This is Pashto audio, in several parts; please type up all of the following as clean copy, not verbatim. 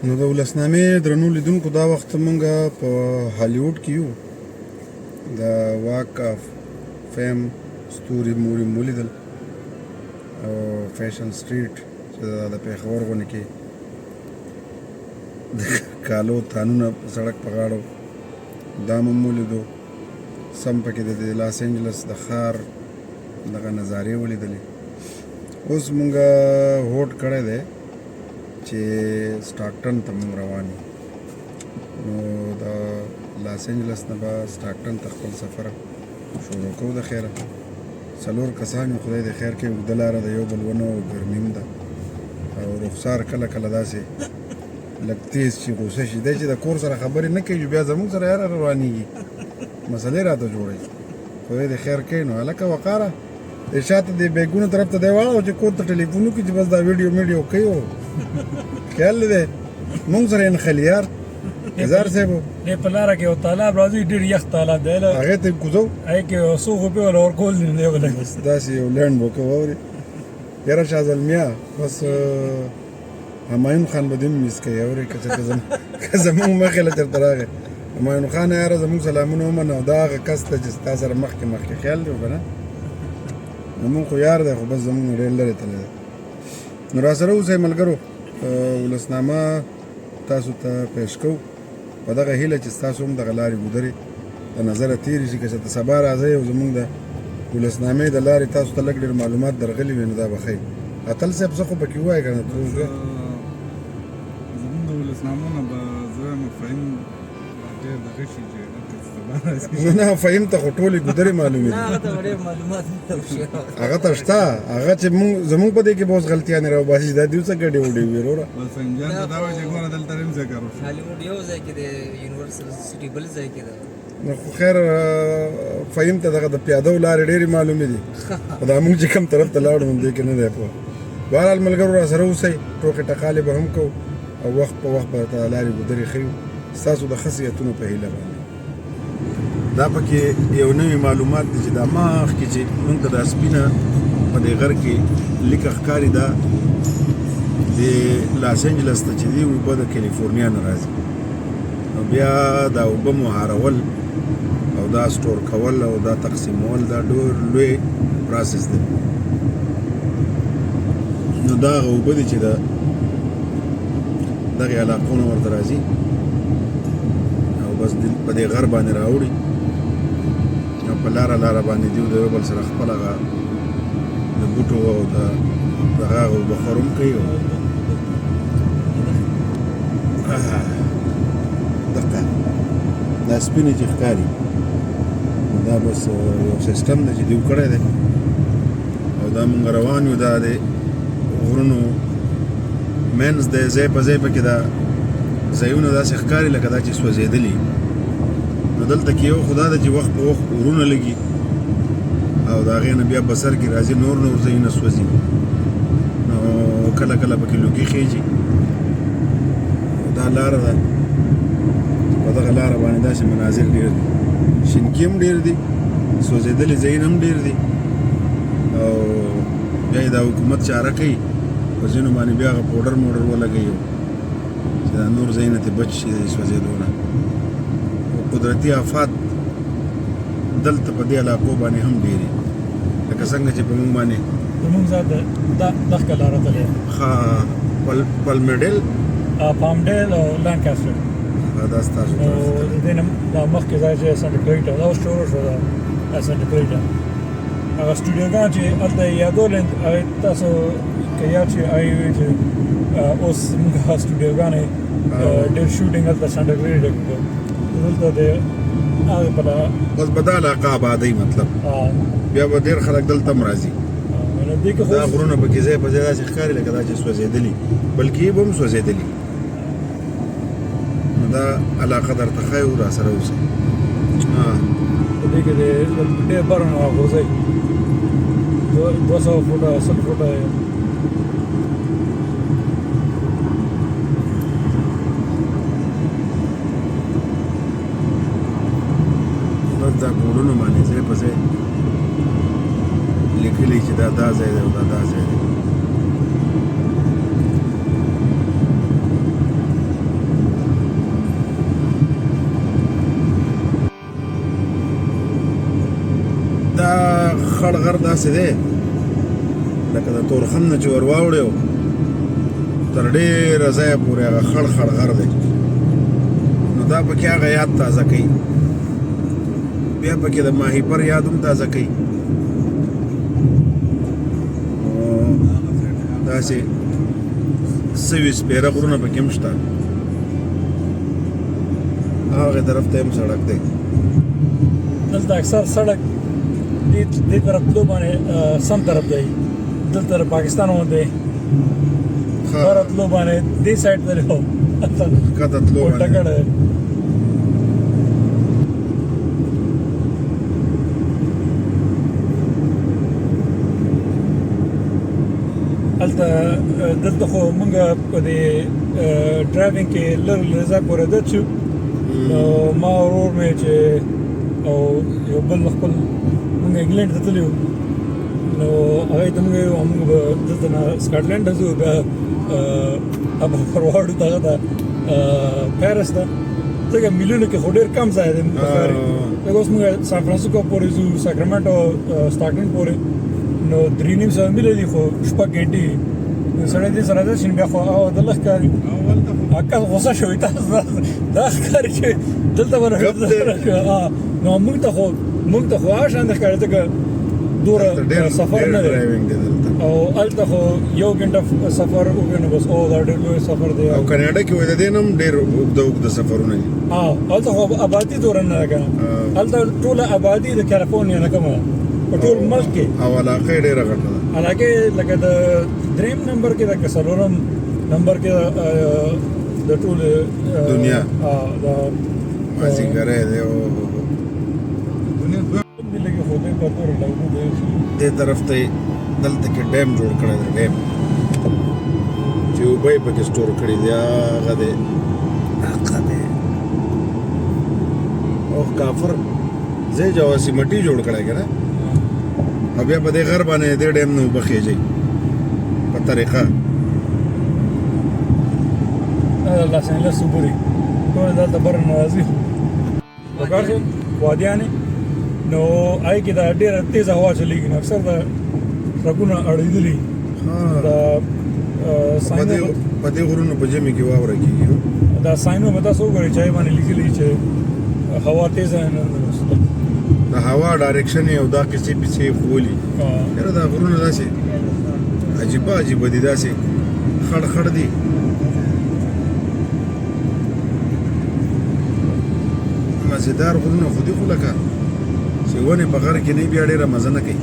نو د ولسنامې درنو لیدونکو دا وخت مونږ په هالیوډ کې یو د واک آف فیم ستوري موري مولیدل او فیشن سټریټ چې د پېښور غونې کې د کالو تانونه سړک په غاړو دا مو مولیدو سم پکې د لاس انجلس د ښار دغه نظارې ولیدلې اوس مونږ هوډ کړی دی چې سټاکټن ته مونږ روان یو نو د لاس انجلس نه به سټاکټن ته خپل سفر شروع کوو د خیره 4 کسان یو خدای د خیر کې اوږده لاره د یو بل ونه او ګرمي هم ده او رخسار کله کله داسې لږ تیز شي غوسه شي دی چې د کور سره خبرې نه کوي بیا زموږ سره یاره روانېږي مسلې راته جوړوي خدای د خیر کوي نو هلکه وقاره د شاته د بیګونو طرف ته دی واړو چې کور ته ټلیفون وکړي چې بس دا ویډیو کوي خیال دی مونږ سره نښلي یار هزار صاحب دی په لاره کې یو تالاب راځي ډېر یخ تالاب دی هغې ته کوزو هغې کې یو څو روپۍ ولا ورکول دي دی به بس داسې یو لنډ به کوو اورې یاره شاه زلمیا بس همایون خان به دې هم میس کوي اورې که زمونږ مخې له چېرته راغی همایون خان یاره زمونږ سلامونه ومنه او دا هغه کس ته چې ستا سره مخکې خیال دی که نه زمونږ خو یار دی خو بس زمونږ ډېر لرې تللی دی نو را سره اوسئ ملګرو ولسنامه تاسو ته پیش کوو په دغه هیله چې ستاسو هم دغه لارې ګودرې د نظره تېرې شي که چېرته سبا راځئ او زمونږ د ولسنامې د لارې تاسو ته لږ ډېر معلومات درغلي وي نو دا به ښه اتل صاحب څه خو پکې ووایه که نه زمونږ د ولسنامو نه به زه مفاهیم ډېر دغه شي چې نه فهیم ته خو ټولې ګودرې معلومې دي هغه ته شته هغه چې زمونږ په دې کې به اوس غلطیانې راوباسي دا دې څه ګډې وډې وي وروره بس فهیم جان ته دا وایي چې ګوره دلته هم ذکر وشو هالیوډ یو ځای کې دی یونیورسل سټي بل ځای کې ده نو خو خیر فهیم ته دغه د پیاده لارې ډېرې معلومې دي خو دا مونږ چې کوم طرف ته لاړو نو دې کې نه دی پوه بهرحال ملګرو را سره اوسئ ټوکې ټقالې به هم کوو او وخت په وخت به ته لارې ګودرې ښیو ستاسو د خاصیتونو په هیله باندې دا پکې یو نوی معلومات دي چې دا مخکې چې موږ ته دا سپینه په دې غر کې لیکه ښکاري دا د لاس انجلس ته چې دي اوبه د کیلیفورنیا نه راځي نو بیا دا اوبه مهارول او دا سټور کول او دا تقسیمول دا ډېر لوی پروسس دی نو دا هغه اوبه دي چې د دغې علاقو نه ورته راځي او بس په دې غر باندې راوړي او په لاره باندې دیو د یو بل سره خپل هغه د بوټو او د هغه اوبه خروم کوي دقه دا سپینې چې ښکاري دا بس یو سیسټم دی چې دیو کړی دی او دا مونږ روان یو دا د غرونو منځ دی ځای په ځای پکې دا ځایونه داسې ښکاري لکه دا چې سوځېدلي نو دلته کې یو خدا ده چې وخت په وخت غرونه لګي او د هغې نه بیا بسر کې راځي نور ځایونه سوځي نو کله کله پکې لوګي خیږي دا لاره ده په دغه لاره باندې داسې مناظر ډېر دي شینکي هم ډېر دي سوځېدلي ځایونه هم ډېر دي او بیا یې دا حکومت چاره کوي په ځینو باندې بیا هغه پوډر موډر ولګوي چې دا نور ځایونه ترې بچ شي د سوځېدو نه قدرتي آفات دلته په دې علاقو باندې هم ډېرې لکه څنګه چې په موږ باندې زمونږ ځات دغه لاره تللی ښه پلمډیل پامډیل او لانکاسټر دا ستاسو او د دې نه دا مخکې ځای چې سنټ کلیټا دا اوس شروع شو دا سنټ کلیټا هغه سټوډیوګان چې هلته یې یادول هغې تاسو که یاد شي هغې وایي چې اوس موږ سټوډیوګانې ډېر شوټینګ هلته سنټ کلیټا کې کوو دلته د هغې په بس به دا علاقه آبادۍ مطلب بیا به ډېر خلک دلته هم راځي دا غرونه پکې ځای په ځای داسې ښکاري لکه دا چې سوځېدلي بلکې یې به هم سوځېدلي نو دا علاقه درته ښایو را سره اوسئ په دې کې د ډېر بره نه غورځوي 200 فوټه 100 فوټه دا بورډونو باندې ځای په ځای لیکلي چې دا ځای دی او دا ځای دی غر داسې دی لکه د تورخم نه چې ور واوړې و تر ډېره ځایه پورې هغه خړ خړ غر دی نو دا پکې هغه یاد تازه کوي بیا پکې د ماهیپر یاد هم تازه کوي داسې سوي سپېره غرونه پکې هم شته هغې طرف ته هم سړک دی دلته اکثر سړک دې طرف تلو باندې سم طرف دی دلته پاکستان باندې بره تلو باندې دې سایډ ته دی ښکته تلو باندې ټکر دی دلته خو مونږ په دې ډرایوینګ کې لږ ځای پورې عادت شو نو ما ورور مې چې او یو بل خپل مونږ انګلینډ ته تللي نو هغې ته مونږ مونږ به دلته نه سکاټلینډ ته ځو بیا ابا فورواډ دغه ته پیرس ته ځکه میلیونو کې خو ډېر کم ځای دی مونږ لکه اوس مونږ سان فرانسیسکو پورې ځو ساکرامنټو سټاکلینډ پورې نو 3.5 ساعت ملي دي خو شپږ ګنټې سړی دې سره راشي بیا خو د لږ ښکاري اکا غوسه شوی تاسو دا ښکاري چې دلته به نو موږ ته خو شان ښکاري ځکه دوره سفر نه دی او هلته خو یو ګنټه سفر وکړو نو بس دا ډېر لوی سفر دی او کاناډا کې وایي د دې نه هم ډېر اوږده سفرونه دي هلته خو آبادي دوره نه ده که نه هلته ټوله آبادي د کیلیفورنیا نه کمه په ټول ملک کې او علاقه یې ډېره غټه ده علاقه لکه د دریم نمبر کې د څلورم نمبر کې د ټول دنیا د مازیګری دی او لکه خو دې په تور لاګو دی دې طرف ته دلته کې ډیم جوړ کړی دی ډیم چې اوبه یې پکې سټور کړي دي هغه دی او کافر ځای جواسي مټي جوړ کړی که نه او بیا په دې غر باندې دې ډیم نه اوبه خېږي په طریقه لاس انجلس وګورئ ټول دلته بر نه راځي وکړ شو وادیانې نو آی کې دا ډېره تیزه هوا چلیږي نو اکثر دا سړکونه اړېدلي دا په دې غرونو په ژمي کې واوره کېږي دا ساینو به تاسو وګورئ چې باندې لیکلي چې هوا تیزه نه د هوا ډایرکشن یې او دا کیسې پیسې خولي یاره دا غرونه داسې عجیبه دي داسې خړ دي مزیدار غرونه خو دي خو لکه چې ونې په غر کې نه بیا ډېره مزه نه کوي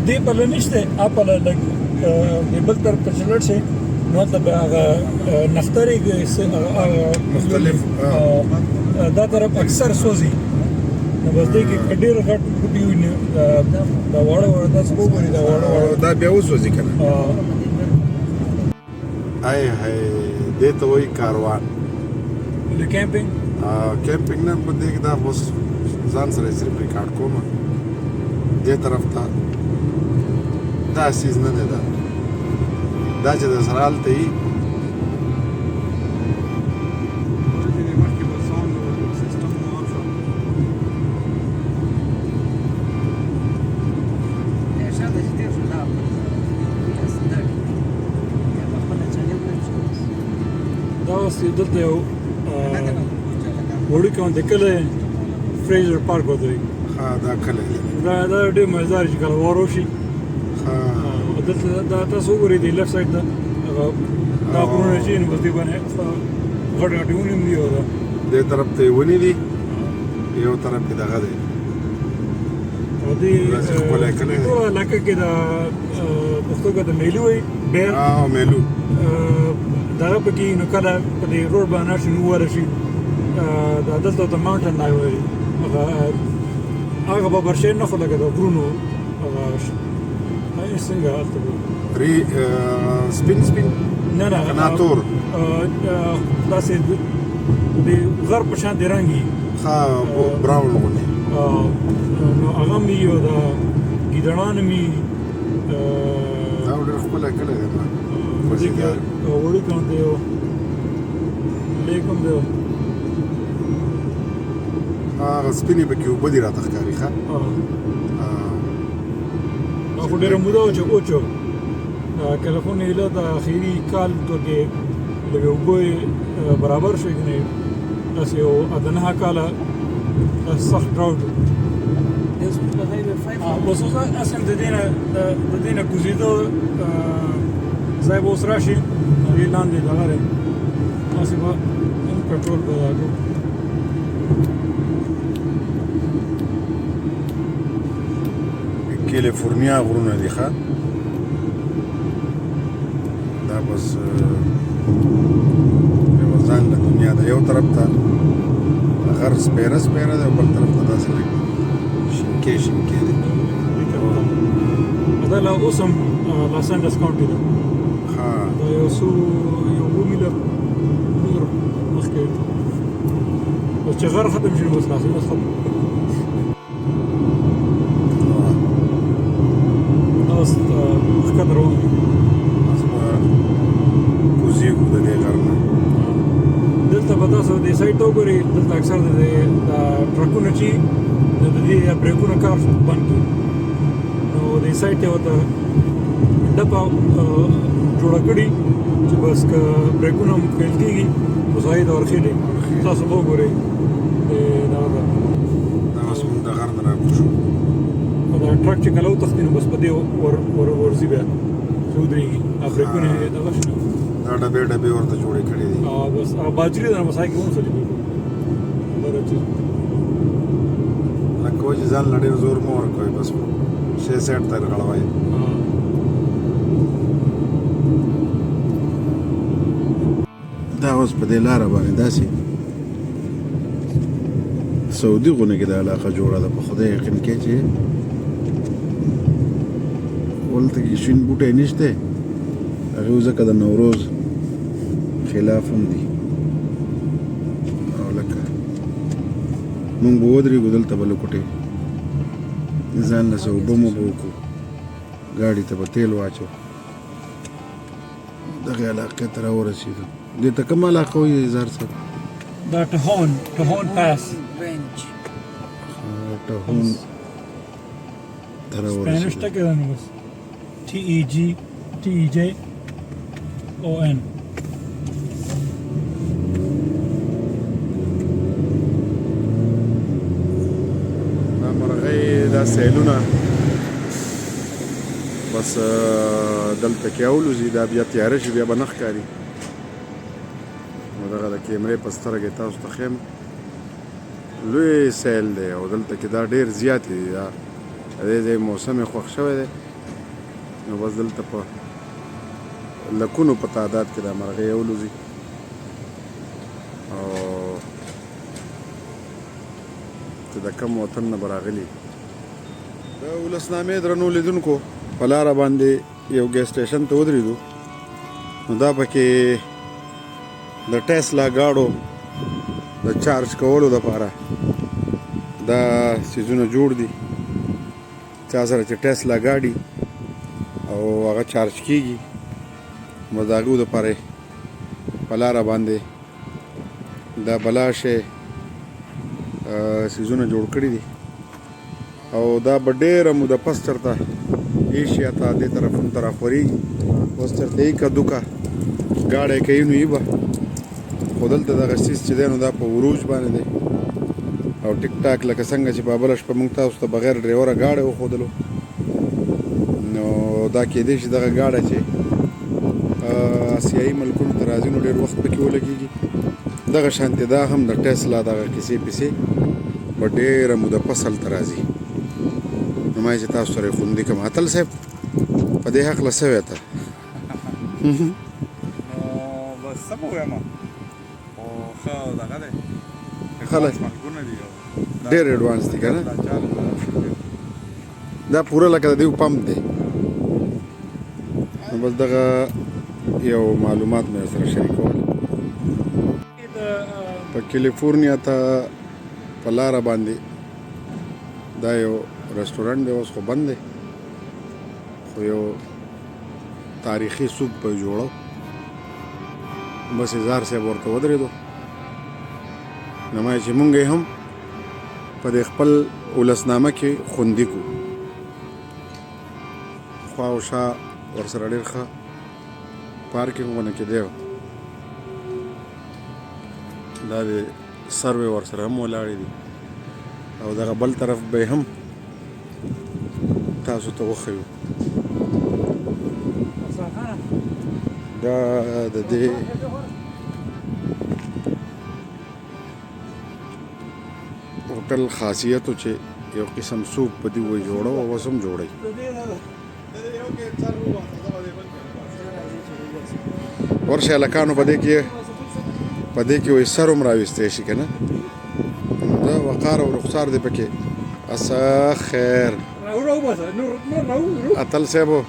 دې پله نشته اپله لږ د بل طرف ته چې لاړ شي نو هلته به هغه نخترې مختلف دا طرف اکثر سوځي نو بس دې کې ډېر غټ بوټي وي دا واړه تاسو وګورئ دا واړه دا بیا وسوځي که نه ای دې ته وایي کاروان د کیمپینګ کیمپینګ نه په دې کې دا اوس ځان سره صرف ریکارډ کوم دې طرف ته دا سیز نه دی دا چې د سره هلته وي دا اوس دلته یو وړوکی غوندې کلی فریزر پارک ورته وایي دا کلی دی دا ډېر مزدار چې کله وار وشي دلته دا تاسو وګورئ د لیفټ سایډ ته هغه دا غرونه چې نو بس دې باندې غټې ونې هم دي او دې طرف ته ونې دي یو طرف کې دغه دی او دې ټوله علاقه کې د پښتو کې د میلو وایي بیر میلو دغه پکې نو کله په دې روډ باندې شي نو ورشي دا دلته ته ماونټن دی وایي هغه به برشین نه خو لکه د غرونو هغه څنګه هلته سپین نه ناتور داسې د غر په شان د رنګ وي براون غوندې نو هغه هم وي او د ګیدړان هم وي دا ډېر ښکلی کلی دی وړوکی غوندې یو لیک هم دی هغه سپینې پکې اوبه دي راته ښکاري ښه خو ډېره موده وه چې اوچو کلیفورنیا ایله د اخري کال کې لږ اوبه برابر شوې که نه داسې یو د 9 کاله سخت ډراوټ و اوس اصلا د دې نه کوزېدو ځای به اوس راشي هغې لاندې دغه دی داسې به هم پټرول پیدا کړو کیلیفورنیا غرونه دي ښه دا بس یوه ځانګړه دنیا ده یو طرف ته غر سپیره سپیره ده او بل طرف ته داسې لږ شینکې شینکې دی دا لا اوس هم لاس انجلس کاونټي ده ښه دا یو څو یو 2 میله نور مخکې اوس چې غر ختم شي نو بس خلاص بس ختم اوس ښکته روان دي اوس به کوزېږو د دې غر نه دلته به تاسو دې سایډ ته وګورئ دلته اکثر د ټرکونه چې د دې بریکونه کار بند کړي نو دې سایډ ته ورته ډبه جوړه کړي چې بس که بریکونه هم فیل کېږي نو سایډ ورخېږي تاسو به وګورئ دغه دا اوس موږ د غر نه راکوزو دا ټرک چې کله وتښتي نو بس په دې ورځي بیا چې ودرېږي بریکونه یې دغه شي دا ډبې ډبې ورته جوړې کړې دي بس باجري ده مسای کې ونسلې بره چې لکه وایي چې ځان له ډېر زور مه ورکوئ بس شی سیټ ته غړوئ دا اوس په دې لاره باندې داسې سعودي غونه کې دا علاقه جوړه ده په خدای یقین کې چې ولته کې شین بوټی نشته هغې ځکه د نوروز خلاف هم دي او لکه مونږ به ودرېږو دلته به لکوټې ځان له څه اوبه مو به وکړو ګاډي ته به تیل واچو دغې علاقې ته راورسېدو دې ته کومه علاقه وایي اظهار صاحب دا ټهون پاس رینج ټهون ته سپینش راورسېدو ټکی ده نو بس TEGTEJON دا مرغۍ دا سیلونه بس دلته کې اولوزي دا بیا تیاره شي بیا به نه ښکاري نو دغه د کیمرې په سترګې تاسو ته ښیم لوی سیل دی او دلته کې دا ډېر زیات دي دا د دې ځای موسم یې خوښ شوی دی نو بس دلته په لکونو په تعداد کې دا مرغۍ اولوزي او چې د کم وطن نه به راغلي د ولسنامې درنو لیدونکو په لاره باندې یو ګیس سټیشن ته ودرېدو نو دا پکې د ټیسلا ګاډو د چارج کولو دپاره دا څیزونه جوړ دي چا سره چې ټیسلا ګاډي او هغه چارج کېږي نو د هغو دپاره په لاره باندې دا بلا شی څیزونه جوړ کړي دي او دا به ډېره موده پس چېرته ایشیا ته دې طرفونو ته راخورېږي اوس چېرته یې که دوکه ګاډی کوي نو یې به خو دلته دغه څیز چې دی نو دا په عروج باندې دی او ټیک ټاک لکه څنګه چې په بله شپه موږ تاسو ته بغیر ډریوره ګاډی وښودلو نو دا کېدی شي دغه ګاډی چې آسیایي ملکونو ته راځي نو ډېر وخت پکې ولګېږي دغه شانتې دا هم د ټیسلا دغه کیسې پیسې به ډېره موده پس هلته راځي نو ما چې تاسو سره یې خوندي کړم اتل صاحب په دې هکله څه وایې ته بس څه به ووایم خو ښه دغه دی خلک ملکونه دي ډېر ایډوانس دي که نه دا پوره لکه د دوی پمپ دی نو بس دغه یو معلومات مې سره شریکول په کیلیفورنیا ته په لاره باندې دا یو رستورانټ دی اوس خو بند دی خو یو تاریخي سوق به جوړو بس اظهار صاحب ورته ودرېدو نو ما چې مونږ یې هم په دې خپل ولسنامه کې خوندي کړو خوا او شا ورسره ډېر ښه پارکینګونه کې دی دا د سروې ورسره هم ولاړې دي او دغه بل طرف به هم تاسو ته وښیو دا د دې هوټل خاصیت چې یو قسم سوپ په دې وای جوړو او اوس هم جوړی ورشه هلکانو په دې کې وایي سر هم راویستی شي که نه دا وقار او رخسار دی پکې اسا خیر اتل صاحبو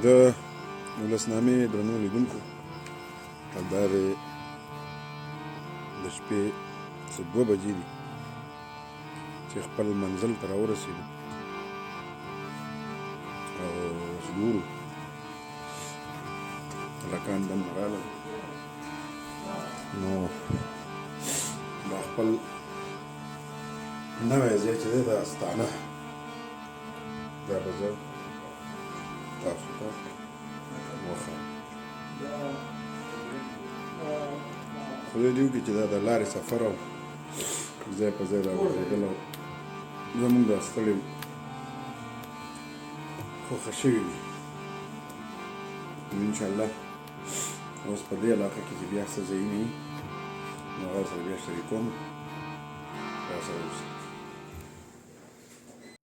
د ولسنامې درنو لیدونکو دا د شپې څه 2 بجې دي چې خپل منزل ته راورسېدو او اوس ګورو هلکان دننه راغلل نو دا خپل نوی ځای چې دی دا استانه دا به زه تاسو ته وښایم خدای دې وکړي چې دا د لارې سفر او ځای په ځای راورسېدل او زموږ دا ستړی خوښه شوي دي انشاءالله اوس په دې علاقه کې چې بیا څه ځایونه وي نو هغه سره بیا شریکوم راسره اوسئ